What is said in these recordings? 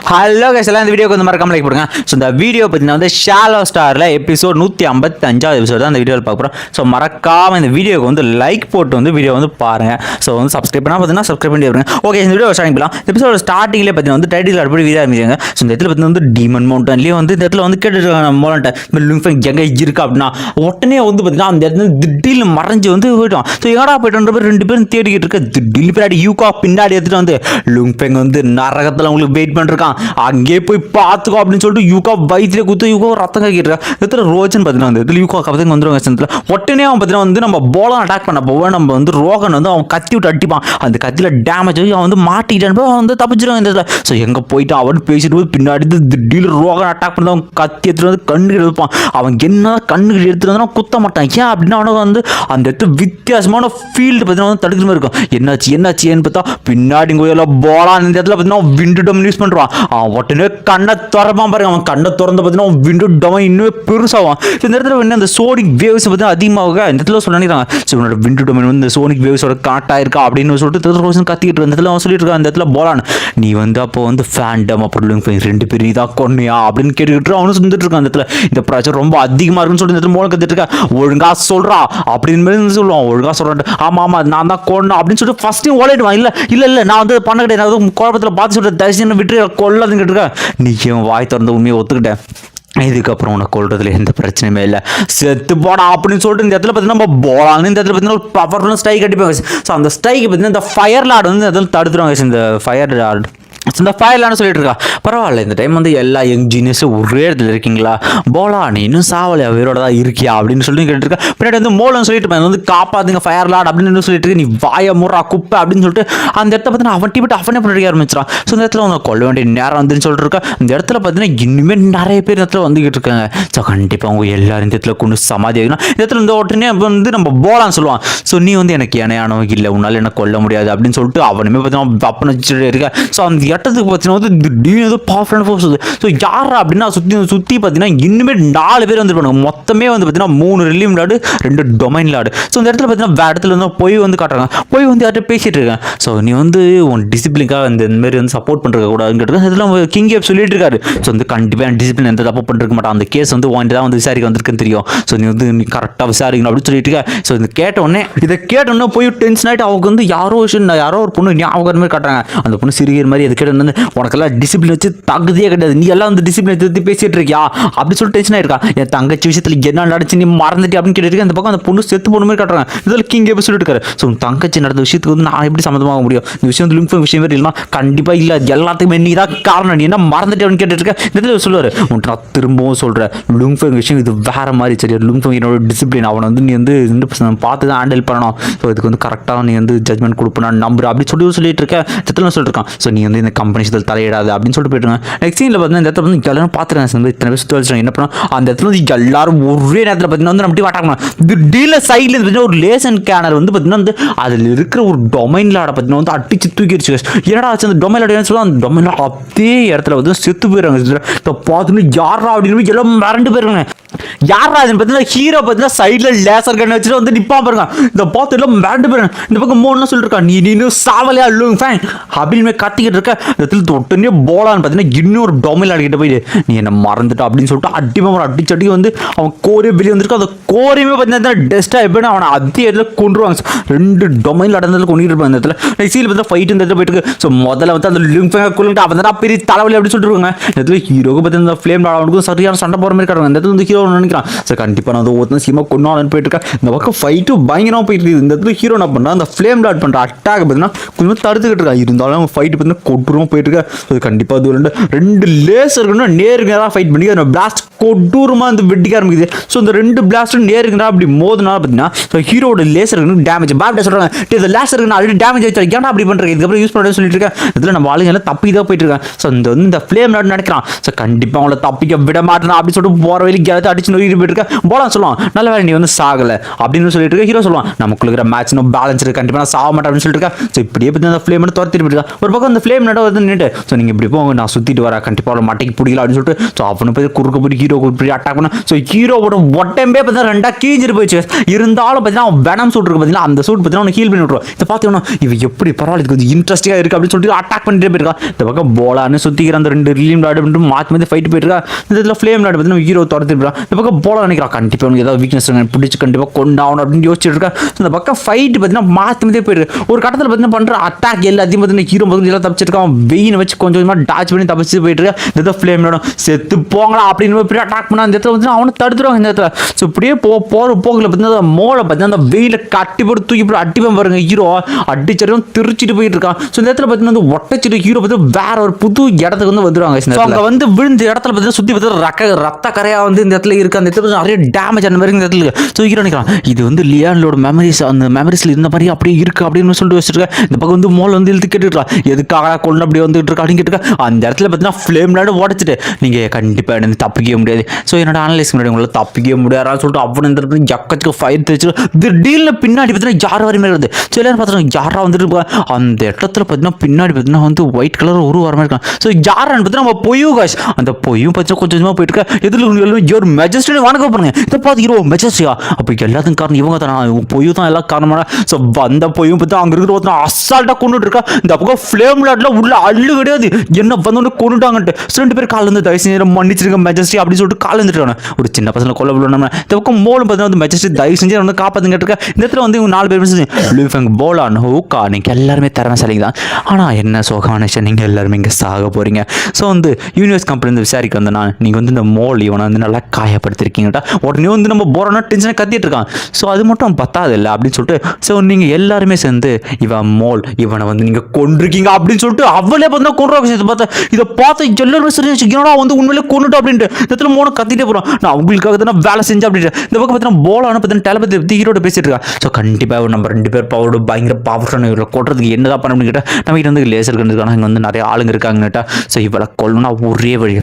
Hello guys, எல்லாம் இந்த வீடியோக்கு வந்து மறக்காம லைக் பண்ணுங்க. ஸோ இந்த வீடியோ பார்த்தீங்கன்னா வந்து ஷாலோ ஸ்டாரில் எபிசோட் 155 எபிசோட் தான் இந்த வீடியோவில் பார்க்க போகிறோம். ஸோ மறக்காம இந்த வீடியோக்கு வந்து லைக் போட்டு வந்து வீடியோ வந்து பாருங்க. ஸோ வந்து சப்ஸ்கிரைப் பண்ணால் பார்த்தீங்கன்னா சப்ஸ்கிரைப் பண்ணி வருங்க. ஓகே, இந்த வீடியோ ஸ்டார்டிங் பண்ணலாம். எபிசோட ஸ்டார்டிங்லேயே பார்த்தீங்கன்னா வந்து டைட்டில் அப்படி வீடியோ ஆரம்பிச்சாங்க. ஸோ இந்த இடத்துல பார்த்தீங்கன்னா வந்து டீமன் மவுண்டன்லேயே வந்து இந்த இடத்துல வந்து கேட்டுருக்காங்க மோலன்ட்ட லுங்ஃபெங் எங்கே இருக்கா அப்படின்னா உடனே வந்து பார்த்தீங்கன்னா அந்த இடத்துல திடீர்னு மறைஞ்சு வந்து போயிட்டோம். ஸோ எங்கடா போயிட்டு பேர் ரெண்டு பேரும் தேடிக்கிட்டு இருக்க திடீர்னு பின்னாடி யூகா பின்னாடி எடுத்துட்டு வந்து லுங்ஃபெங் வந்து நரகத்தில் உங்களுக்கு வெயிட் பண்ணிருக்கான். அங்கே போய் பார்த்துக்கோ அப்படின்னு சொல்லிட்டு யூகா வயிற்றுல குத்து யூகா ரத்தம் காக்கிட்டு இடத்துல ரோஜன் பார்த்தீங்கன்னா வந்து இதில் யூகா கபத்துக்கு வந்துருவாங்க. சந்தத்தில் உடனே அவன் பார்த்தீங்கன்னா வந்து நம்ம போலாம் அட்டாக் பண்ண போவோம். நம்ம வந்து ரோகன் வந்து அவன் கத்தி விட்டு அடிப்பான். அந்த கத்தியில் டேமேஜ் ஆகி அவன் வந்து மாட்டிக்கிட்டான். அவன் வந்து தப்பிச்சிருவான் இந்த இடத்துல. ஸோ எங்கே போயிட்டு அவன் பேசிட்டு போது பின்னாடி திடீர்னு ரோகன் அட்டாக் பண்ணி அவன் கத்தி எடுத்துட்டு வந்து கண்ணுக்கு எடுப்பான். அவன் என்ன கண்ணுக்கு எடுத்துட்டு வந்து குத்த மாட்டான். ஏன் அப்படின்னா அவனுக்கு வந்து அந்த இடத்துல வித்தியாசமான ஃபீல்டு பார்த்தீங்கன்னா வந்து தடுக்கிற மாதிரி இருக்கும். என்னாச்சுன்னு பார்த்தா பின்னாடி கோயிலில் போலாம் இந்த இடத்துல பார்த்தீங்கன்னா விண்டு டொமின் யூஸ் பண்ணுறான். அவன் உடனே கண்ணை திறப்பான் பாருங்க. அவன் கண்ணை திறந்து பார்த்தீங்கன்னா அவன் விண்டு டொமின் இன்னும் பெருசாகும். இந்த இடத்துல வந்து அந்த சோனிக் வேவ்ஸ் பார்த்தீங்கன்னா அதிகமாக இந்த இடத்துல சொல்லிடுறாங்க. ஸோ இவனோட விண்டு டொமின் வந்து இந்த சோனிக் வேவ்ஸோட கனெக்ட் ஆயிருக்கா அப்படின்னு சொல்லிட்டு ரோஷன் கத்திக்கிட்டு இருந்த இடத்துல அவன் சொல்லிட்டு இருக்கான். அந்த இடத்துல போலான் நீ வந்து அப்போ வந்து ஃபேண்டம் அப்புறம் ரெண்டு பேரும் இதாக கொன்னியா அப்படின்னு கேட்டுக்கிட்டு அவனும் சொல்லிட்டு இருக்கான். அந்த இடத்துல இந்த பிரச்சனை ரொம்ப அதிகமாக இருக்குன்னு சொல்லிட்டு இந்த இடத்துல மோளம் கத்திட்டு இருக்கா. ஒழுங்கா சொல்றா அப்படின்னு மாதிரி சொல்லுவான். ஒழுங்கா சொல்றான். ஆமா நான் தான் கொண்டேன் அப்படின்னு சொல்லிட்டு ஃபர்ஸ்ட் ஓடிடுவான். இல்ல நான் வந்து பண்ண கிடையாது. நான் வந்து குழப்பத்தில் பார்த்து சொல்லிட்டு தரிசனம் விட்டு கொல்லாதுன்னு கேட்டுருக்கேன். நீ என் வாய் திறந்து உண்மையை ஒத்துக்கிட்டேன். இதுக்கப்புறம் உனக்கு கொள்றதுல எந்த பிரச்சனையுமே இல்லை, செத்து போடா அப்படின்னு சொல்லிட்டு இந்த இடத்துல பார்த்தீங்கன்னா நம்ம போலான்னு இந்த இடத்துல பார்த்தீங்கன்னா ஒரு பவர்ஃபுல்லாக ஸ்ட்ரைக் அடிப்பாங்க. ஸோ அந்த ஸ்ட்ரைக்கு பார்த்தீங்கன்னா இந்த ஃபயர் லார்டு வந்து அதில் தடுத்துருவாங்க. இந்த ஃபயர் லார்டு இந்த ஃபயர்லான்னு சொல்லிட்டு இருக்கா. பரவாயில்ல, இந்த டைம் வந்து எல்லா யங் ஜீனியஸும் ஒரே இடத்துல இருக்கீங்களா? போலா நீ இன்னும் சாவலையா, உயிரோட தான் இருக்கியா அப்படின்னு சொல்லி கேட்டுருக்கா. பின்னாடி வந்து மோலன்னு சொல்லிட்டு வந்து காப்பாத்துங்க ஃபயர் லார்ட் அப்படின்னு சொல்லிட்டு இருக்கு. நீ வாய முறா குப்பை அப்படின்னு சொல்லிட்டு அந்த இடத்த பார்த்தீங்கன்னா அவன் டிபிட்டு அவனே பண்ணி ஆரம்பிச்சிடான். ஸோ இந்த இடத்துல வந்து கொள்ள வேண்டிய நேரம் வந்துன்னு சொல்லிட்டு இருக்கா. இந்த இடத்துல பார்த்தீங்கன்னா இன்னுமே நிறைய பேர் இந்த இடத்துல வந்துகிட்டு இருக்காங்க. ஸோ கண்டிப்பாக அவங்க எல்லாரும் இந்த இடத்துல கொண்டு சமாதி ஆகினா இந்த இடத்துல இந்த உடனே வந்து நம்ம போலான்னு சொல்லுவான். ஸோ நீ வந்து எனக்கு இணையானவங்க இல்லை, உன்னால் என்ன கொல்ல முடியாது அப்படின்னு சொல்லிட்டு அவனுமே பார்த்தீங்கன்னா அப்பன்னு வச்சுட்டு இருக்கா. ஸோ அந்த இடத்துக்கு பார்த்தீங்கன்னா வந்து திடீர்னு ஏதோ பவர்ஃபுல்லான ஃபோர்ஸ் வருது. ஸோ யாரா அப்படின்னா சுற்றி பார்த்தீங்கன்னா இன்னுமே 4 பேர் வந்துருப்பாங்க. மொத்தமே வந்து பார்த்தீங்கன்னா 3 ரிலீம் லாடு 2 டொமைன் லாடு. ஸோ இந்த இடத்துல பார்த்தீங்கன்னா வேறு இடத்துல வந்து போய் வந்து காட்டுறாங்க. போய் வந்து யார்கிட்ட பேசிட்டு இருக்கேன். ஸோ நீ வந்து உன் டிசிப்ளினுக்காக இந்த மாதிரி வந்து சப்போர்ட் பண்ணுறது கூடாதுன்னு கேட்டுருக்கேன். இதெல்லாம் கிங் கேப் சொல்லிட்டு இருக்காரு. ஸோ வந்து கண்டிப்பாக டிசிப்ளின் எந்த தப்பு பண்ணிருக்க மாட்டான். அந்த கேஸ் வந்து வாங்கிட்டு தான் வந்து விசாரிக்க வந்திருக்குன்னு தெரியும். ஸோ நீ வந்து நீ கரெக்டாக விசாரிக்கணும் அப்படின்னு சொல்லிட்டு இருக்க. ஸோ இதை கேட்டோடனே போய் டென்ஷன் ஆகிட்டு அவங்க வந்து யாரோ ஒரு பொண்ணு ஞாபகம் மாதிரி காட்டுறாங்க. அந்த பொண்ணு சிறுகிற மாதிரி அது கேட்டு வந்து உனக்கெல்லாம் டிசிப்ளின் வச்சு தகுதியே கிடையாது, நீ எல்லாம் வந்து டிசிப்ளின் எடுத்து பேசிட்டு இருக்கியா அப்படி சொல்லிட்டு டென்ஷன் ஆயிருக்கா. என் தங்கச்சி விஷயத்தில் என்ன நடந்துச்சு நீ மறந்துட்டு அப்படின்னு கேட்டு அந்த பக்கம் அந்த பொண்ணு செத்து போன மாதிரி காட்டுறாங்க. இதில் கிங் எப்படி சொல்லிட்டு இருக்காரு. ஸோ தங்கச்சி நடந்த விஷயத்துக்கு வந்து நான் எப்படி சம்மந்தமாக முடியும்? இந்த விஷயம் வந்து லுங்ஃபெங் விஷயம் வேறு இல்லைனா கண்டிப்பாக இல்லை, எல்லாத்துக்குமே நீ தான் காரணம், நீ என்ன மறந்துட்டு அப்படின்னு கேட்டுட்டு இருக்க. இதில் சொல்லுவார் உன்ட்டு நான் திரும்பவும் சொல்கிறேன், லுங்ஃபெங் விஷயம் இது வேற மாதிரி. சரி, லுங்ஃபெங் என்னோட டிசிப்ளின், அவனை வந்து நீ வந்து 2% பார்த்து தான் ஹேண்டில் பண்ணணும். ஸோ இதுக்கு வந்து கரெக்டாக நீ வந்து ஜட்மெண்ட் கொடுப்பேன் நான் நம்புறேன் அப்படி சொல்லிட்டு இருக்க. இதில் சொல்லிருக்கான். ஸோ நீ வந்து இந்த கம்பெனி தலையிடாது அப்படின்னு சொல்லிட்டு போயிட்டு நெக்ஸ்ட் சீனில் பார்த்தீங்கன்னா இந்த இடத்துல வந்து எல்லாரும் பார்த்துருக்காங்க. இத்தனை பேர் சுற்றி வச்சுருக்காங்க. என்ன பண்ணோம் அந்த இடத்துல வந்து எல்லாரும் ஒரே நேரத்தில் பார்த்தீங்கன்னா வந்து நம்ம அட்டாக் பண்ணலாம். திடீர்னு சைடில் பார்த்தீங்கன்னா ஒரு லேசன் கேனர் வந்து பார்த்தீங்கன்னா வந்து அதில் இருக்கிற ஒரு டொமைன் லாடை பார்த்தீங்கன்னா வந்து அடிச்சு தூக்கிடுச்சு. என்னடா ஆச்சு அந்த டொமைன் லாட் சொல்லலாம். அந்த டொமைன் லாட் அதே இடத்துல வந்து செத்து போயிடுறாங்க. இப்போ பார்த்துன்னு யாரா அப்படின்னு எல்லாம் மறந்து போயிருக்காங்க. யாரா அதுன்னு பார்த்தீங்கன்னா ஹீரோ பார்த்தீங்கன்னா சைடில் லேசர் கண்ணை வச்சுட்டு வந்து நிற்பான் பாருங்க. இந்த பார்த்து எல்லாம் மறந்து போயிருக்காங்க. இந்த பக்கம் மூணு சொல்லிருக்கான் நீ இன்னும் சாவலையா லுங் ஃபேன் அப்படின்னு கத்திக்கிட்டு இருக்க. இடத்துல தொட்டுனே போலான்னு பார்த்தீங்கன்னா இன்னொரு டொமைன் அடிக்கிட்ட போயிட்டு நீ என்ன மறந்துட்டா அப்படின்னு சொல்லிட்டு அடிச்சடி வந்து அவன் கோரே வெளியே வந்துருக்கு. அந்த கோரையுமே பார்த்தீங்கன்னா டெஸ்ட்டாக எப்படின்னா அவனை அதே இடத்துல கொண்டுருவாங்க. 2 டொமைன் இடத்துல கொண்டுட்டு இருப்பாங்க. இந்த இடத்துல சீல் பார்த்தா ஃபைட் இந்த இடத்துல போயிட்டு ஸோ முதல்ல வந்து அந்த லுங் ஃபேங்கை கொள்ளுட்டு அவன் தான் பெரிய தலைவலி அப்படின்னு சொல்லிருக்காங்க. இந்த இடத்துல ஹீரோக்கு பார்த்தீங்கன்னா ஃப்ளேம் அவனுக்கும் சரியான சண்டை போகிற மாதிரி காட்டுவாங்க. இந்த இடத்துல வந்து ஹீரோ நினைக்கிறான். ஸோ கண்டிப்பாக நான் வந்து ஒருத்தன் சீமா கொண்டாடன்னு போயிட்டு இருக்கேன். இந்த பக்கம் ஃபைட்டு பயங்கரமாக போயிட்டு இருக்குது. இந்த இடத்துல ஹீரோ என்ன பண்ணுறான், அந்த ஃப்ளேம் லாட் பண்ணுற அட்டாக் பார்த்தீங்கன்னா கொஞ்சம் தடுத்துக்கிட்டு இருக்கான். இருந்தாலும் ஃபைட்டு பார்த்தீங்கன்னா கொடூரமாக போயிட்டு இருக்கா. ஸோ கண்டிப்பாக அது 2 லேசருக்கு நேருக்கு நேராக ஃபைட் பண்ணி அந்த பிளாஸ்ட் கொடூரமாக வந்து வெட்டிக்க ஆரம்பிக்குது. ஸோ இந்த 2 பிளாஸ்ட்டும் நேருக்கு நேராக அப்படி மோதுனா பார்த்தீங்கன்னா ஸோ ஹீரோட லேசருக்கு டேமேஜ் பேட் சொல்கிறாங்க. இந்த லேசருக்கு நான் ஆல்ரெடி டேமேஜ் ஆச்சு ஏன்னா அப்படி பண்ணுறேன், இதுக்கப்புறம் யூஸ் பண்ணுறேன்னு சொல்லிட்டு இருக்கேன். இதில் நம்ம ஆளுங்க எல்லாம் தப்பி தான் போயிட்டு இருக்காங்க. ஸோ இந்த ஃப்ளேம் லாட் நினைக்கிறான். ஸோ கண்டிப்பாக அவங்கள தப்பிக்க விட மாட்டேன் அப்படின்னு சொல்லிட்டு போகிற வரைக்கும் எல்லாத்தையும் அடிச்சு நோக்கிட்டு போயிட்டு இருக்கேன். போலாம் சொல்லுவான் நல்ல வேலை நீ வந்து சாகலை அப்படின்னு சொல்லிட்டு இருக்க. ஹீரோ சொல்லுவான் நமக்குள்ள இருக்கிற மேட்ச் பேலன்ஸ் இருக்கு, கண்டிப்பாக நான் சாக மாட்டேன் அப்படின்னு சொல்லிட்டு இருக்கேன். ஸோ இப்படியே பற்றி அந்த ஃப்ளேம் துரத்திட்டு போயிருக்கா. ஒரு பக்கம் அந்த ஃப்ளேம் முன்னாடி வந்து நின்றுட்டு ஸோ நீங்கள் இப்படி போங்க நான் சுற்றிட்டு வரேன் கண்டிப்பாக அவளை மட்டைக்கு பிடிக்கல அப்படின்னு சொல்லிட்டு ஸோ அவனை போய் குறுக்க போய் ஹீரோ போய் அட்டாக் பண்ண ஸோ ஹீரோவோட ஒட்டம்பே பார்த்தீங்கன்னா ரெண்டாக கீஞ்சிட்டு போயிடுச்சு இருந்தாலும் பார்த்தீங்கன்னா அவன் வெனம் சூட் இருக்கு பார்த்தீங்கன்னா அந்த சூட் பார்த்தீங்கன்னா அவனை ஹீல் பண்ணி விட்ருவோம் இதை பார்த்தீங்கன்னா இவன் எப்படி பரவாயில்ல இது கொஞ்சம் இன்ட்ரெஸ்டிங்காக இருக்குது அப்படின்னு சொல்லிட்டு அட்டாக் பண்ணிட்டு போயிருக்கான் இந்த பக்கம் போலான்னு சுற்றிக்கிற அந்த 2 ரிலீம் லாடு அப்படின்ட்டு மாற்றி ஃபைட் போயிருக்கா இந்த இதில் ஃப்ளேம் லாடு பார்த்தீங்கன்னா ஹீரோ துரத்து போயிருக்கான் இந்த பக்கம் போல நினைக்கிறான் கண்டிப்பாக அவனுக்கு ஏதாவது வீக்னஸ் பிடிச்சி கண்டிப்பாக கொண்டாகணும் அப்படின்னு யோசிச்சுட்டு இருக்கா இந்த பக்கம் ஃபைட் பார்த்தீங்கன்னா மாற்றி போயிருக்கு ஒரு கட்டத்தில் பார்த்தீங்கன்னா பண்ணுற அட்டாக் எல்லாத்தையும் பார்த்தீங்கன்னா ஹீரோ பார்த்து எல்லாம் தப்பிச்சிருக்கான் வெயின் வச்சு கொஞ்சம் கொஞ்சமாக டாச் பண்ணி தப்பிச்சு போயிட்டு இருக்கா இந்த ஃப்ளேம் லாடும் செத்து போங்களா அப்படின்னு போய் அட்டாக் பண்ணா அந்த இடத்துல வந்து அவனை தடுத்துருவாங்க இந்த இடத்துல ஸோ இப்படியே போகிற போக்கில் பார்த்தீங்கன்னா மோளை பார்த்தீங்கன்னா அந்த வெயில கட்டி போட்டு தூக்கி போட்டு அடிப்பேன் பாருங்க ஹீரோ அடிச்சரையும் திருச்சிட்டு போயிட்டு இருக்கான் ஸோ இந்த இடத்துல பார்த்தீங்கன்னா வந்து ஒட்டச்சிட்டு ஹீரோ பார்த்து வேற ஒரு புது இடத்துக்கு வந்து வந்துருவாங்க அங்கே வந்து விழுந்த இடத்துல பார்த்தீங்கன்னா சுற்றி பார்த்து ரத்த கரையாக வந்து இந்த இடத்துல இருக்கு அந்த இடத்துல நிறைய டேமேஜ் அந்த மாதிரி இந்த இடத்துல ஸோ ஹீரோ நினைக்கிறான் இது வந்து லியானோட மெமரிஸ் அந்த மெமரிஸில் இருந்த மாதிரி அப்படியே இருக்கு அப்படின்னு சொல்லிட்டு வச்சிருக்கேன் இந்த பக்கம் வந்து மோல் வந்து இழுத்து கேட்டுருக்கான் எதுக்காக கொண்டு அப்படி வந்துட்டு இருக்கா அப்படின்னு கேட்டுருக்கா அந்த இடத்துல பார்த்தீங்கன்னா ஃப்ளேம் லாடு உடச்சிட்டு நீங்கள் கண்டிப்பாக எனக்கு தப்பிக்க முடியாது ஸோ என்னோட அனலைஸ் முன்னாடி உங்களை தப்பிக்க முடியாதான்னு சொல்லிட்டு அவன் இந்த இடத்துல எக்கச்சுக்கு ஃபயர் தெரிச்சு திடீர்னு பின்னாடி பார்த்தீங்கன்னா யார் வரையுமே வருது ஸோ எல்லாரும் பார்த்தீங்கன்னா யாரா வந்துட்டு அந்த இடத்துல பார்த்தீங்கன்னா பின்னாடி பார்த்தீங்கன்னா வந்து ஒயிட் கலர் ஒரு வரமாக இருக்கான் ஸோ யாரான்னு பார்த்தீங்கன்னா நம்ம பொய்யும் காசு அந்த பொய்யும் பார்த்தீங்கன்னா கொஞ்சம் கொஞ்சமாக போயிட்டு இருக்கா எதில் ஒரு மெஜஸ்டினே வணக்கம் பண்ணுங்க இதை பார்த்து ஹீரோ மெஜஸ்டியா அப்போ எல்லாத்துக்கும் காரணம் இவங்க தான் பொய்யும் தான் எல்லாம் காரணமான ஸோ வந்த பொய்யும் பார்த்து அங்கே இருக்கிற ஒருத்தர் அசால்ட்டாக கொண்டுட்டு இருக்கா இந்த பக்கம் ஃப்ளேம் லாட்ல உள்ள அள்ளு கிடையாது என்ன வந்து கொண்டுட்டாங்கன்ட்டு 2 பேர் காலில் வந்து தயவு செஞ்சு மன்னிச்சிருக்க மெஜஸ்டி அப்படின்னு சொல்லிட்டு கால் வந்துட்டு ஒரு சின்ன பசங்களை கொல்ல விடணும் இந்த பக்கம் மோலும் பார்த்தீங்கன்னா வந்து மெஜஸ்டி தயவு செஞ்சு வந்து காப்பாற்றுங்க இருக்கா இந்த இடத்துல வந்து இவங்க 4 பேர் லூஃபங் போலான் ஹூக்கா நீங்கள் எல்லாருமே திறமைசாலிங்க தான் ஆனால் என்ன சோகமான விஷயம் நீங்கள் எல்லாருமே இங்கே சாக போகிறீங்க ஸோ வந்து யூனிவர்ஸ் கம்பெனி வந்து விசாரிக்க வந்து நீங்கள் வந்து இந்த மோல் இவனை வந்து நல்லா காயப்படுத்திருக்கீங்கட்டா உடனே வந்து நம்ம போகிறோன்னா டென்ஷனாக கத்திட்டு இருக்கான் ஸோ அது மட்டும் பத்தாது இல்லை அப்படின்னு சொல்லிட்டு ஸோ நீங்கள் எல்லாருமே சேர்ந்து இவன் மோல் இவனை வந்து நீங்கள் கொண்டிருக்கீங்க அப்படின்னு சொல்லிட்டு அவளே பார்த்தா கொண்டுருவாங்க இதை பார்த்து எல்லாருமே சரி என்னடா வந்து உண்மையிலே கொண்டுட்டோம் அப்படின்ட்டு இடத்துல மோனை கத்திட்டே போகிறோம் நான் உங்களுக்காக தான் வேலை செஞ்சேன் அப்படின்ட்டு இந்த பக்கம் பார்த்தீங்கன்னா போலான்னு பார்த்தீங்கன்னா டெலபதி பற்றி ஹீரோட பேசிட்டு இருக்கா ஸோ கண்டிப்பாக நம்ம 2 பேர் பவரோட பயங்கர பவர்ஃபுல்லான இவரை கொட்டுறதுக்கு என்னதான் பண்ணணும்னு கேட்டால் நம்ம கிட்ட வந்து லேசர் கண்டுருக்காங்க இங்கே வந்து நிறைய ஆளுங்க இருக்காங்கன்னுட்டா ஸோ இவளை கொல்லணும்னா ஒரே வழி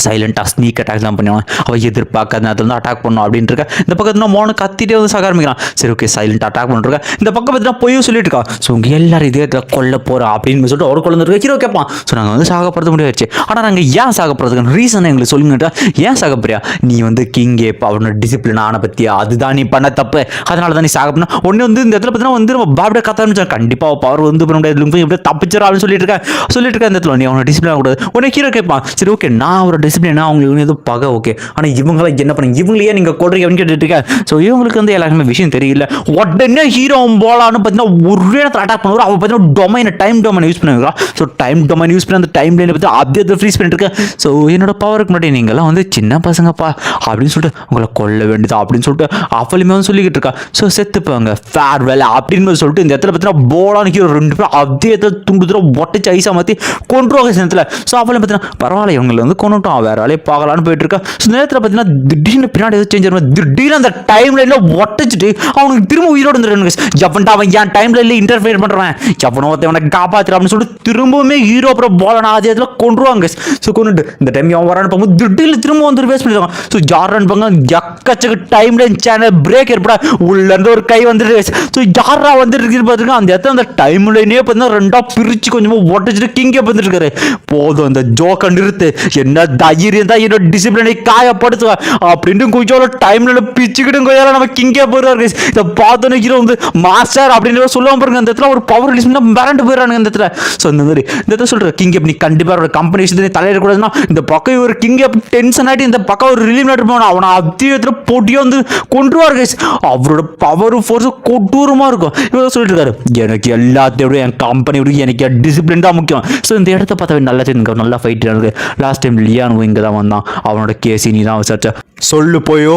சைலண்டாக ஸ்னீக் அட்டாக் தான் பண்ணுவான் அவள் எதிர்பார்க்காத நேரத்தில் வந்து அட்டாக் பண்ணணும் அப்படின்ட்டு இருக்கா இந்த பக்கத்தில் மோனை கத்திட்டே வந்து சாக ஆரம்பிக்கிறான் சரி ஓகே சைலண்ட் அட்டாக் பண்ணிருக்கா இந்த பக்கம் பார்த்தீங்கன்னா பொய்யும் சொல்லிட்டு இருக்கா ஸோ உங்க எல்லாரும் இதே கொல்ல போகிறோம் அப்படின்னு சொல்லிட்டு ஒரு குழந்தை இருக்க ஹீரோ கேட்பான் ஸோ நாங்கள் வந்து சாகப்படுத்த முடியாச்சு ஆனால் நாங்கள் ஏன் சாகப்படுறதுக்கான ரீசன் எங்களுக்கு சொல்லுங்கட்டா ஏன் சாகப்படியா நீ வந்து கிங்கே அவனோட டிசிப்ளின் ஆன பற்றியா அதுதான் நீ பண்ண தப்பு அதனால தான் நீ சாகப்படணும் ஒன்று வந்து இந்த இடத்துல பார்த்தீங்கன்னா வந்து நம்ம பாபிட கத்த ஆரம்பிச்சா கண்டிப்பாக பவர் வந்து பண்ண முடியாது எப்படி தப்பிச்சிடும் அப்படின்னு சொல்லிட்டு இருக்கா இந்த இடத்துல நீ அவனோட டிசிப்ளின் கூடாது உடனே ஹீரோ கேட்பான் சரி ஓகே நான் அவரோட டிசிப்ளினா அவங்களுக்கு எதுவும் பகை ஓகே ஆனால் இவங்களாம் என்ன பண்ணுங்க இவங்களையே நீங்கள் கொடுறீங்க அப்படின்னு கேட்டுட்டு இருக்கேன் ஸோ இவங்களுக்கு வந்து எல்லாருமே விஷயம் தெரியல உடனே ஹீரோ போலான்னு பார்த்தீங்கன்னா ஒரு இடத்துல அட்டாக் பண்ணுவார் அவள் பார்த்தீங்கன்னா டைம் டொமைன் யூஸ் பண்ணுவா ஸோ டைம் டொமைன் யூஸ் பண்ணி அந்த டைம் லைனை பற்றி அப்படியே ஃப்ரீஸ் பண்ணிட்டு இருக்கேன் ஸோ என்னோட பவருக்கு முன்னாடி நீங்கள்லாம் வந்து சின்ன பசங்கப்பா அப்படின்னு சொல்லிட்டு உங்களை கொல்ல வேண்டியதா அப்படின்னு சொல்லிட்டு அவளுமே வந்து சொல்லிக்கிட்டு இருக்கா ஸோ செத்துப்பாங்க ஃபேர்வெல் அப்படின்னு சொல்லிட்டு இந்த இடத்துல பார்த்தீங்கன்னா போலான்னு ஹீரோ 2 பேரும் அதே இடத்துல துண்டு தூரம் ஒட்டச்சு ஐஸாக மாற்றி கொண்டுருவாங்க நேரத்தில் ஸோ அவளை பார்த்தீங்கன்னா பரவாயில்ல இவங்களை வந்து கொண்டுட்டோம் வேற வேலையை பார்க்கலான்னு போயிட்டு இருக்கா ஸோ நேரத்தில் பார்த்தீங்கன்னா திடீர்னு பின்னாடி எதாவது சேஞ்ச் ஆகும் திடீர்னு அந்த டைம் லைனில் ஒட்டச்சிட்டு அவனுக்கு திரும்ப உயிரோடு வந்துடுறானுங்க எவன்டா அவன் என் டைம் லைனில் இன்டர்ஃபியர் பண்ணுறான் எவனோ அவனை காப்பாற்றுறான் அப்படின்னு சொல்லிட்டு திரும்பவுமே ஹீரோ அப்புறம் போலான அதே இடத்துல கொண்டுருவாங்க ஸோ கொண்டுட்டு இந்த டைம் அவன் வரான்னு பார்க்கும்போது திடீர்னு திரும்ப வந்து வேஸ்ட் பண்ணிடுவாங்க ஸோ யாரான்னு பார்க்க எக்கச்சக்க டைம் லைன் சேனல் பிரேக் ஏற்படா உள்ளேருந்து ஒரு கை வந்துட்டு ஸோ யாரா வந்துட்டு இருக்கு பார்த்துருக்கா அந்த இடத்துல அந்த டைம் லைனே பார்த்தீங்கன்னா 2ஆ பிரித்து கொஞ்சமாக ஒட்டச்சிட்டு கிங்கே வந்துட்டு இருக்காரு போதும் அந்த ஜோக்கை நிறுத்து என்ன தைரியம் தான் என்னோட டிசிப்ளினை காயப்படுத்துவா அப்படின்ட்டு கொஞ்சம் டைம்ல பிச்சுக்கிட்டும் கொஞ்சம் நம்ம கிங்கே போயிடுவாரு இதை பார்த்தோன்னு ஹீரோ வந்து மாஸ்டர் அப்படின்னு சொல்லுவாங்க பாருங்க அந்த இடத்துல ஒரு பவர் ரிலீஸ் பண்ணா மிரண்டு போயிடறானுங்க இந்த இடத்துல ஸோ இந்த மாதிரி இந்த இடத்துல சொல்கிறேன் கிங்கே நீ கண்டிப்பாக ஒரு கம்பெனி விஷயத்தை தலையிடக்கூடாதுன்னா இந்த பக்கம் ஒரு கிங்கே டென்ஷன் ஆகிட்டு இந்த பக்கம் ஒரு ரிலீவ் நாட்டு போகணும் அவனை அதே இடத்துல போட்டியோ வந்து கொண்டுருவார் கைஸ் அவரோட பவர் ஃபோர்ஸ் கொடூரமாக இருக்கும் இவர் சொல்லிட்டு இருக்காரு எனக்கு எல்லாத்தையோட என் கம்பெனி எனக்கு டிசிப்ளின் தான் முக்கியம் ஸோ இந்த இடத்த பார்த்தா நல்லா தெரிஞ்சுக்க நல்லா ஃபைட் இருக்கு லாஸ்ட் டைம் லியானுவோ இங்கே தான் வந்தான் அவனோட கேசி நீ தான் விசாரிச்ச சொல்லு போயோ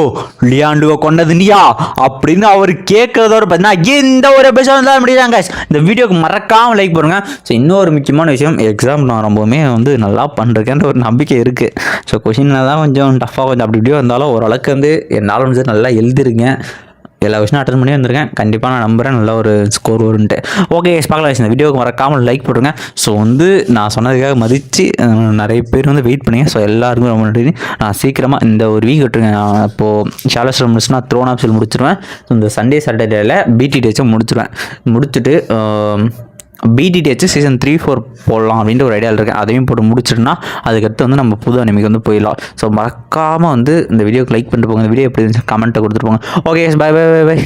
லியாண்டுவை கொண்டது நீயா அப்படின்னு அவர் கேட்கறதோட பார்த்தீங்கன்னா இந்த ஒரு எபிசோட் தான் முடியுதாங்க இந்த வீடியோக்கு மறக்காமல் லைக் பண்ணுங்க ஸோ இன்னொரு முக்கியமான விஷயம் எக்ஸாம் நான் ரொம்பவுமே வந்து நல்லா பண்ணுறேன்ற ஒரு நம்பிக்கை இருக்குது ஸோ கொஷின் தான் கொஞ்சம் டஃப்பாக கொஞ்சம் அப்படி இப்படியோ இருந்தாலும் ஓரளவுக்கு வந்து என்னால் வந்து நல்லா எழுதிருக்கேன் எல்லா விஷயம் அட்டன் பண்ணி வந்திருக்கேன் கண்டிப்பாக நான் நம்புகிறேன் நல்ல ஒரு ஸ்கோர் வரும்ன்ட்டு ஓகே பார்க்கலாம் இந்த வீடியோக்கு மறக்காமல் லைக் போட்டுருங்க ஸோ வந்து நான் சொன்னதுக்காக மதித்து நிறைய பேர் வந்து வெயிட் பண்ணுங்க ஸோ எல்லாருக்கும் ரொம்ப நன்றி நான் சீக்கிரமாக இந்த ஒரு வீக் விட்டுருங்க நான் இப்போது ஷாலஸ்டர் முடிச்சுன்னா த்ரோன் ஆப்ஷன் முடிச்சிருவேன் ஸோ இந்த சண்டே சாட்டர்டேயில் பிடி டேச்சும் முடிச்சிருவேன் முடிச்சுட்டு BTTH சீசன் 3-4 போடலாம் அப்படின்ட்டு ஒரு ஐடியாவில் இருக்கேன். அதையும் போட்டு முடிச்சிட்டுனா அதுக்கடுத்து வந்து நம்ம புது அனிமிக்கு வந்து போயிடலாம். ஸோ மறக்காமல் வந்து இந்த வீடியோக்கு லைக் பண்ணிட்டு போங்க. இந்த வீடியோ எப்படி இருந்துச்சு கமெண்ட்டை கொடுத்துட்டு போங்க. Okay, bye bye bye by.